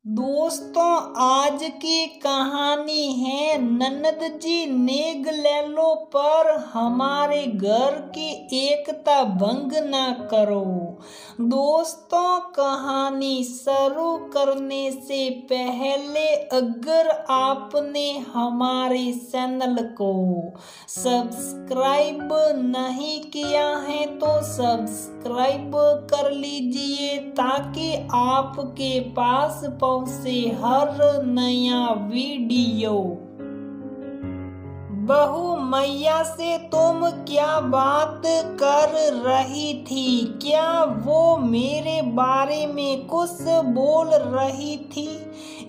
दोस्तों, आज की कहानी है ननद जी नेग ले लो पर हमारे घर की एकता भंग ना करो। दोस्तों, कहानी शुरू करने से पहले अगर आपने हमारे चैनल को सब्सक्राइब नहीं किया है तो सब्सक्राइब कर लीजिए ताकि आपके पास से हर नया वीडियो। बहू मैया से तुम क्या बात कर रही थी? क्या वो मेरे बारे में कुछ बोल रही थी?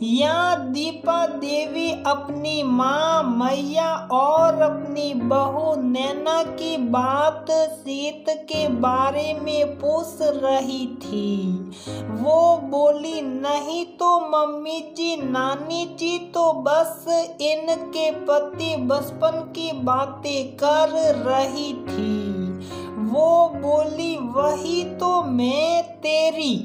या दीपा देवी अपनी माँ मैया और अपनी बहू नैना की बात सीत के बारे में पूछ रही थी? वो बोली नहीं तो मम्मी जी नानी जी तो बस इनके पति बचपन की बातें कर रही थी। वो बोली वही तो मैं तेरी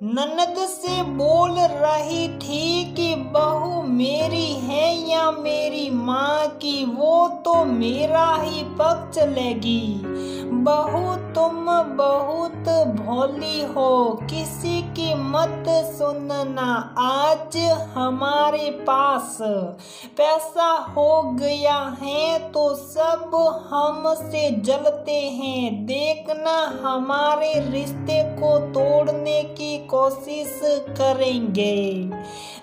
ननद से बोल रही थी कि बहू मेरी है या मेरी माँ की, वो तो मेरा ही पक्ष लेगी। बहू तुम बहुत भोली हो, किसी की मत सुनना। आज हमारे पास पैसा हो गया है तो सब हमसे जलते हैं। देखना हमारे रिश्ते को तोड़ने की कोशिश करेंगे।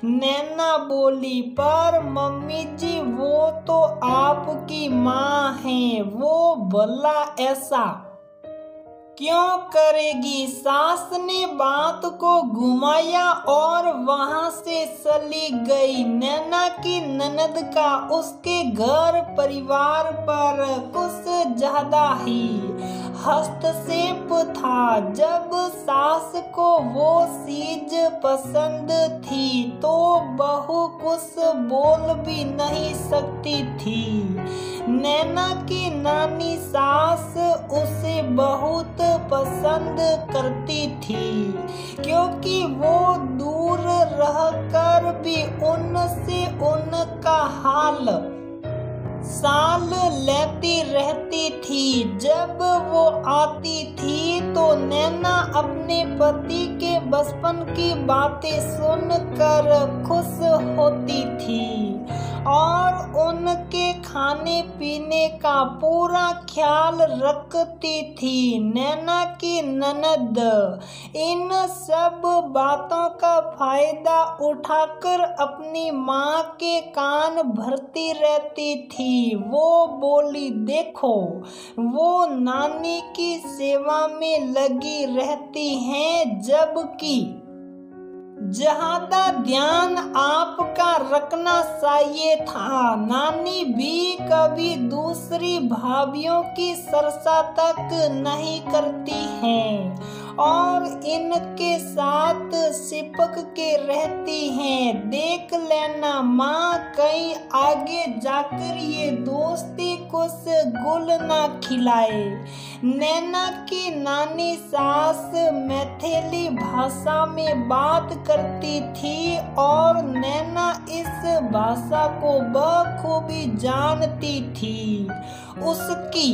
नैना बोली पर मम्मी जी वो तो आपकी माँ है, वो भला ऐसा क्यों करेगी? सास ने बात को घुमाया और वहां से चली गई। नैना की ननद का उसके घर परिवार पर कुछ ज्यादा ही हस्तक्षेप था। जब सास को वो चीज पसंद थी तो बहू कुछ बोल भी नहीं सकती थी। नैना की नानी सास उसे बहुत पसंद करती थी क्योंकि वो दूर रहकर भी उनसे उनका हाल साल लेती रहती थी। जब वो आती थी तो नैना अपने पति के बचपन की बातें सुनकर खुश होती थी और उनके खाने पीने का पूरा ख्याल रखती थी। नैना की ननद इन सब बातों का फायदा उठाकर अपनी माँ के कान भरती रहती थी। वो बोली देखो वो नानी की सेवा में लगी रहती हैं, जबकि ज्यादा ध्यान आपका रखना चाहिए था। नानी भी कभी दूसरी भाभियों की चर्चा तक नहीं करती हैं और इनके साथ चिपक के रहती हैं। देख लेना माँ कहीं आगे जाकर ये दोस्ती कुछ गुल ना खिलाए। नैना की नानी सास मैथिली भाषा में बात करती थी और नैना इस भाषा को बखूबी जानती थी। उसकी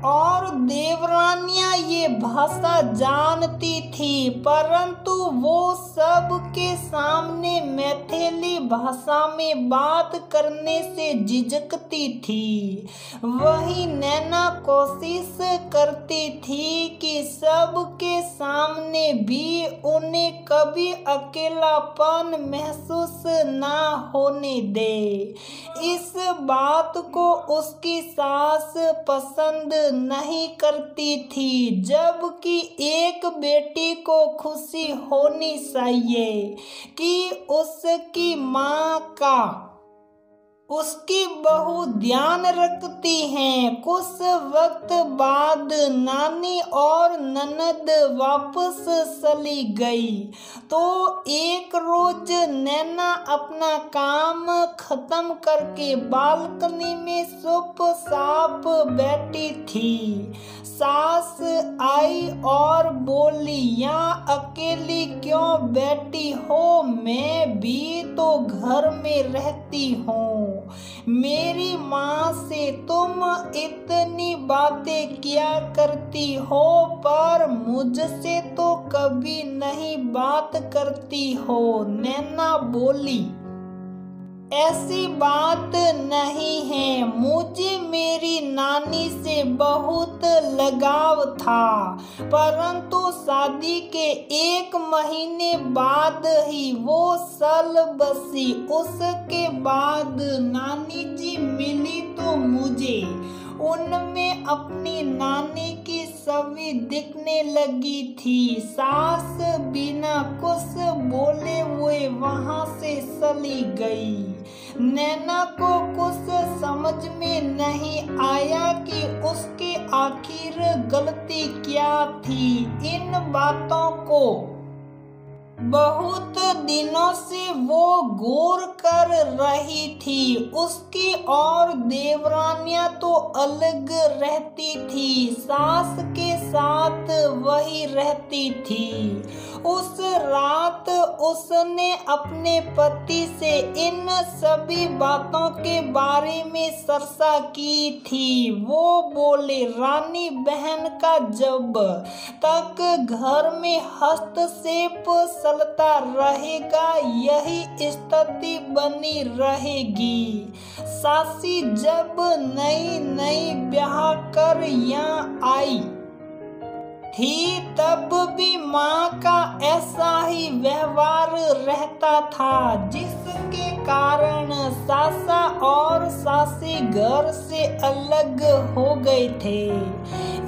और देवरानियां ये भाषा जानती थी परंतु वो सबके सामने मैथिली भाषा में बात करने से झिझकती थी। वही नैना कोशिश करती थी कि सबके सामने भी उन्हें कभी अकेलापन महसूस ना होने दे। इस बात को उसकी सास पसंद नहीं करती थी, जबकि एक बेटी को खुशी होनी चाहिए कि उसकी माँ का उसकी बहू ध्यान रखती हैं। कुछ वक्त बाद नानी और ननद वापस चली गई तो एक रोज नैना अपना काम खत्म करके बालकनी में चुपचाप बैठी थी। सास आई और बोली, यहाँ अकेली क्यों बैठी हो? मैं भी तो घर में रहती हूँ। मेरी माँ से तुम इतनी बातें किया करती हो पर मुझसे तो कभी नहीं बात करती हो। नैना बोली, ऐसी बात नहीं है, मुझे मेरी नानी से बहुत लगाव था, परंतु शादी के 1 महीने बाद ही वो चल बसी। उसके बाद नानी जी मिली तो मुझे उनमें अपनी नानी की छवि दिखने लगी थी। सास बिना कुछ बोले हुए वहां से चली गई। नैना को कुछ समझ में नहीं आया कि उसकी आखिर गलती क्या थी। इन बातों को बहुत दिनों से वो गौर कर रही थी। उसकी और देवरानियां तो अलग रहती थी, सास के साथ वही रहती थी। उस रात उसने अपने पति से इन सभी बातों के बारे में चर्चा की थी। वो बोले, रानी बहन का जब तक घर में हस्तक्षेप चलता रहेगा यही स्थिति बनी रहेगी। सासी जब नई ब्याह कर यहाँ आई थी तब भी माँ का ऐसा ही व्यवहार रहता था, जिसके कारण सासा और सासी घर से अलग हो गए थे।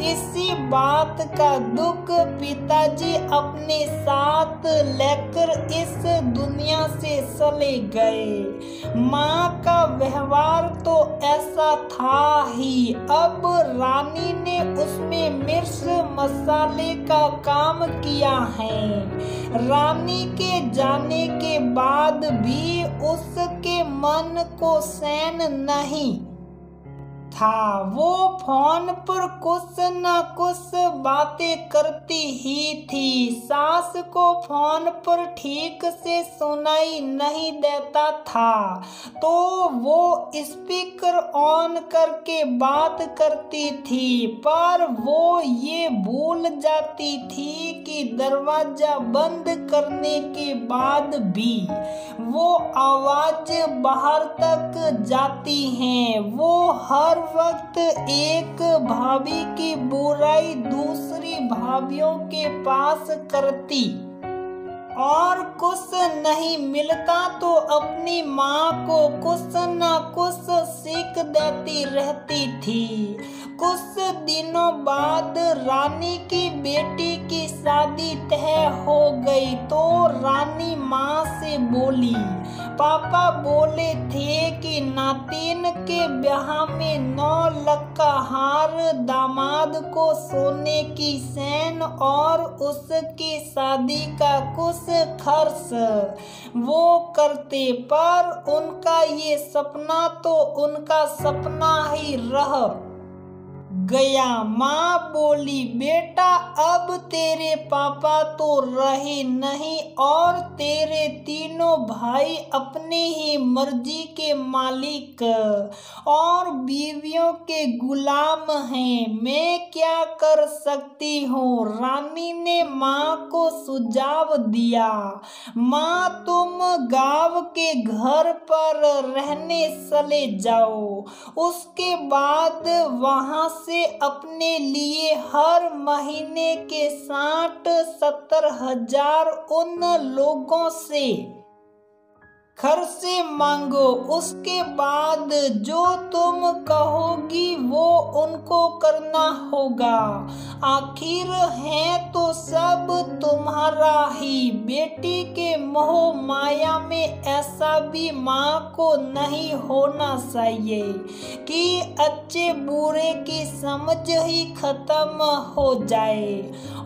इसी बात का दुख पिताजी अपने साथ लेकर इस दुनिया से चले गए। माँ का व्यवहार तो ऐसा था ही। अब रानी ने उसमें मिर्च मसाले का काम किया है। रानी के जाने के बाद भी उसके मन को चैन नहीं था। वो फोन पर कुछ न कुछ बातें करती ही थी। सास को फोन पर ठीक से सुनाई नहीं देता था तो वो स्पीकर ऑन करके बात करती थी, पर वो ये भूल जाती थी कि दरवाजा बंद करने के बाद भी वो आवाज बाहर तक जाती है। वो हर वक्त एक भाभी की बुराई दूसरी भाभियों के पास करती और कुछ नहीं मिलता तो अपनी माँ को कुछ न कुछ सीख देती रहती थी। कुछ दिनों बाद रानी की बेटी की शादी तय हो गई तो रानी माँ से बोली, पापा बोले थे कि नातिन के ब्याह में 9 लाख का हार, दामाद को सोने की चैन और उसकी शादी का कुछ खर्च वो करते, पर उनका ये सपना तो उनका सपना ही रह गया। माँ बोली, बेटा अब तेरे पापा तो रहे नहीं और तेरे तीनों भाई अपनी ही मर्जी के मालिक और बीवियों के गुलाम हैं। मैं क्या कर सकती हूँ? रानी ने माँ को सुझाव दिया। माँ तुम गांव के घर पर रहने चले जाओ, उसके बाद वहां से अपने लिए हर महीने के 60-70 हजार उन लोगों से खर से मांगो, उसके बाद जो तुम कहोगी वो उनको करना होगा। आखिर है तो सब तुम्हारा ही। बेटी के मोह माया में ऐसा भी माँ को नहीं होना चाहिए कि अच्छे बुरे की समझ ही खत्म हो जाए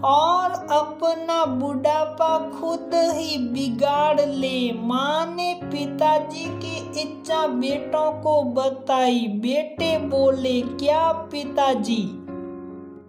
और अपना बुढ़ापा खुद ही बिगाड़ ले। माँ ने पिताजी की इच्छा बेटों को बताई। बेटे बोले, क्या पिताजी?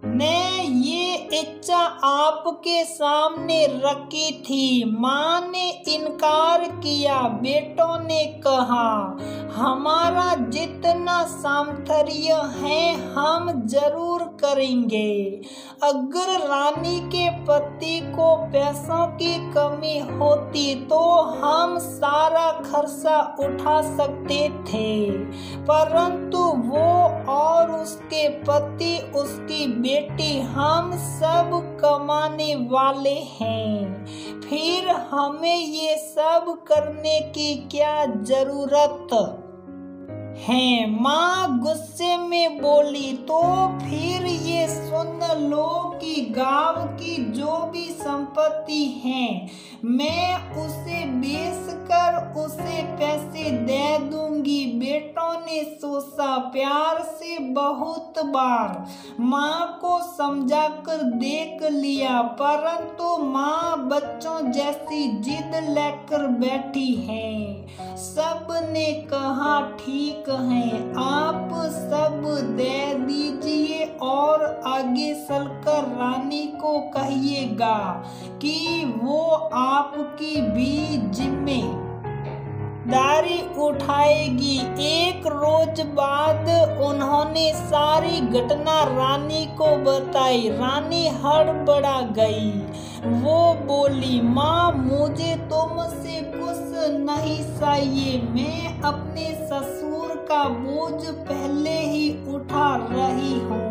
ने ये इच्छा आपके सामने रखी थी। माँ ने इनकार किया। बेटों ने कहा, हमारा जितना सामर्थ्य है हम जरूर करेंगे। अगर रानी के पति को पैसों की कमी होती तो हम सारा खर्चा उठा सकते थे, परंतु वो और उसके पति, उसकी बेटी, हम सब कमाने वाले हैं। फिर हमें ये सब करने की क्या जरूरत है? माँ गुस्से में बोली, तो फिर ये सुन लो कि गांव की जो भी संपत्ति है मैं उसे बेचकर उसे पैसे दे दूंगी। बेटों ने सोचा। प्यार से बहुत बार माँ को समझाकर देख लिया, परंतु माँ बच्चों जैसी जिद लेकर बैठी है। सब ने कहा, ठीक है, आप सब दे दीजिए और आगे चलकर रानी को कहिएगा कि वो आपकी भी जिम्मेदारी उठाएगी। एक रोज बाद उन्होंने सारी घटना रानी को बताई। रानी हड़बड़ा गई। वो बोली, माँ मुझे तुमसे कुछ नहीं चाहिए। मैं अपने ससुर का बोझ पहले ही उठा रही हूँ।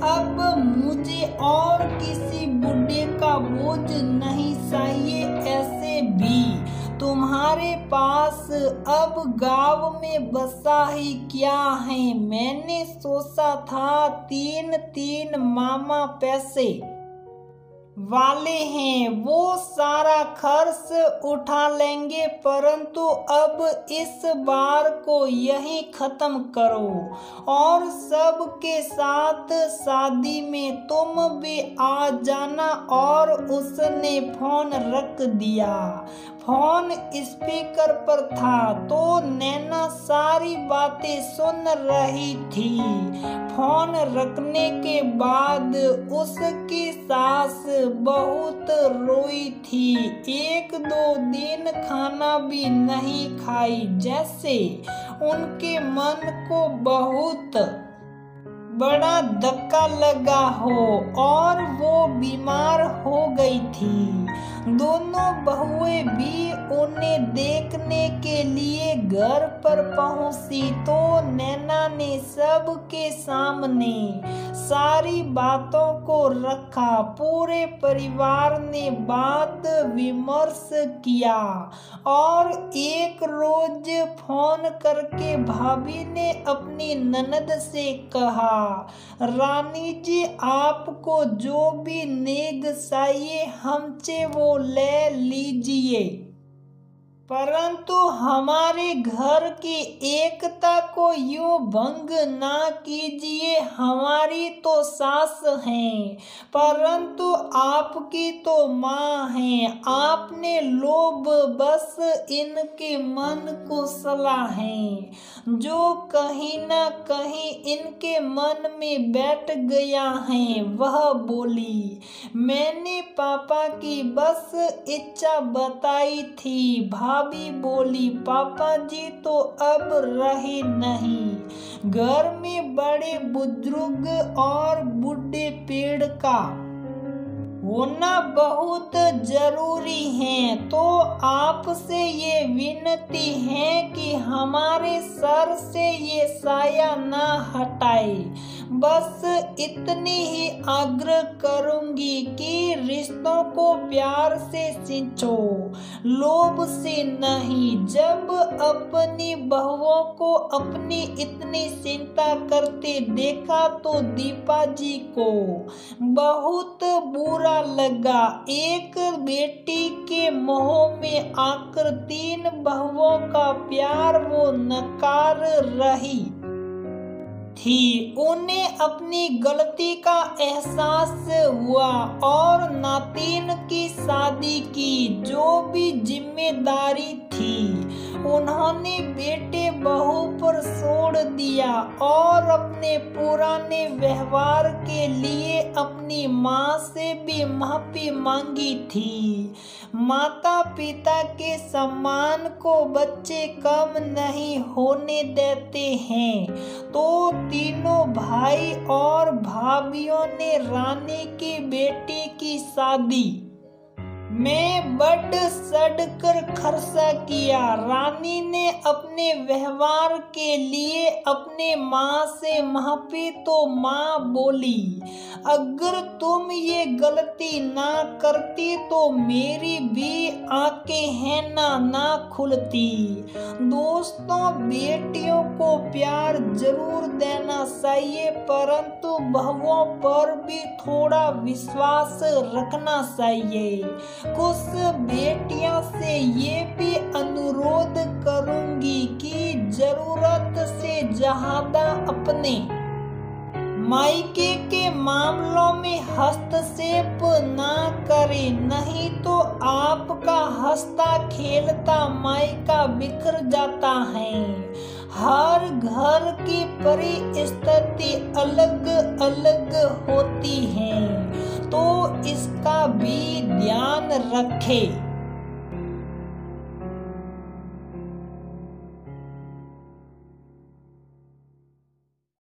अब मुझे और किसी बूढ़े का बोझ नहीं चाहिए। ऐसे भी तुम्हारे पास अब गांव में बसा ही क्या है? मैंने सोचा था 3 मामा पैसे वाले हैं, वो सारा खर्च उठा लेंगे, परंतु अब इस बार को यही खत्म करो और सबके साथ शादी में तुम भी आ जाना। और उसने फोन रख दिया। फोन स्पीकर पर था तो नैना सारी बातें सुन रही थी। फोन रखने के बाद उसकी सास बहुत रोई थी। 1-2 दिन खाना भी नहीं खाई, जैसे उनके मन को बहुत बड़ा धक्का लगा हो और वो बीमार हो गई थी। दोनों बहुएं भी उन्हें देखने के लिए घर पर पहुंची तो नैना ने सबके सामने सारी बातों को रखा। पूरे परिवार ने बात विमर्श किया और एक रोज फोन करके भाभी ने अपनी ननद से कहा, रानी जी आपको जो भी नेग चाहिए हमसे वो ले लीजिए, परंतु हमारे घर की एकता को यूं भंग ना कीजिए। हमारी तो सास हैं, परंतु आपकी तो माँ है। आपने लोभ बस इनके मन को सला है, जो कहीं ना कहीं इनके मन में बैठ गया है। वह बोली, मैंने पापा की बस इच्छा बताई थी। भाभी बोली, पापा जी तो अब रहे नहीं। घर में बड़े बुजुर्ग और बूढ़े पेड़ का होना बहुत जरूरी है, तो आपसे ये विनती है कि हमारे सर से ये साया ना हटाए। बस इतनी ही आग्रह करूंगी कि रिश्तों को प्यार से सींचो, लोभ से नहीं। जब अपनी बहुओं को अपनी इतनी चिंता करते देखा तो दीपा जी को बहुत बुरा लगा। एक बेटी के मोह में आकर 3 बहुओं का प्यार वो नकार रही थी। उन्हें अपनी गलती का एहसास हुआ और नातिन की शादी की जो भी जिम्मेदारी थी उन्होंने बेटे बहू पर छोड़ दिया और अपने पुराने व्यवहार के लिए अपनी माँ से भी माफी मांगी थी। माता पिता के सम्मान को बच्चे कम नहीं होने देते हैं। तो तीनों भाई और भाभियों ने रानी की बेटी की शादी में बड़ सड़कर खर्चा किया। रानी ने अपने व्यवहार के लिए अपने माँ से माफी तो माँ बोली, अगर तुम ये गलती ना करती तो मेरी भी आंखें हैं ना खुलती। दोस्तों, बेटियों को प्यार जरूर देना चाहिए, परंतु बहुओं पर भी थोड़ा विश्वास रखना चाहिए। कुछ बेटियों से ये भी अनुरोध करूंगी कि जरूरत से ज्यादा अपने मायके के मामलों में हस्तक्षेप ना करें, नहीं तो आपका हंसता खेलता मायका बिखर जाता है। हर घर की परिस्थिति अलग अलग होती है, तो इसका भी ध्यान रखें।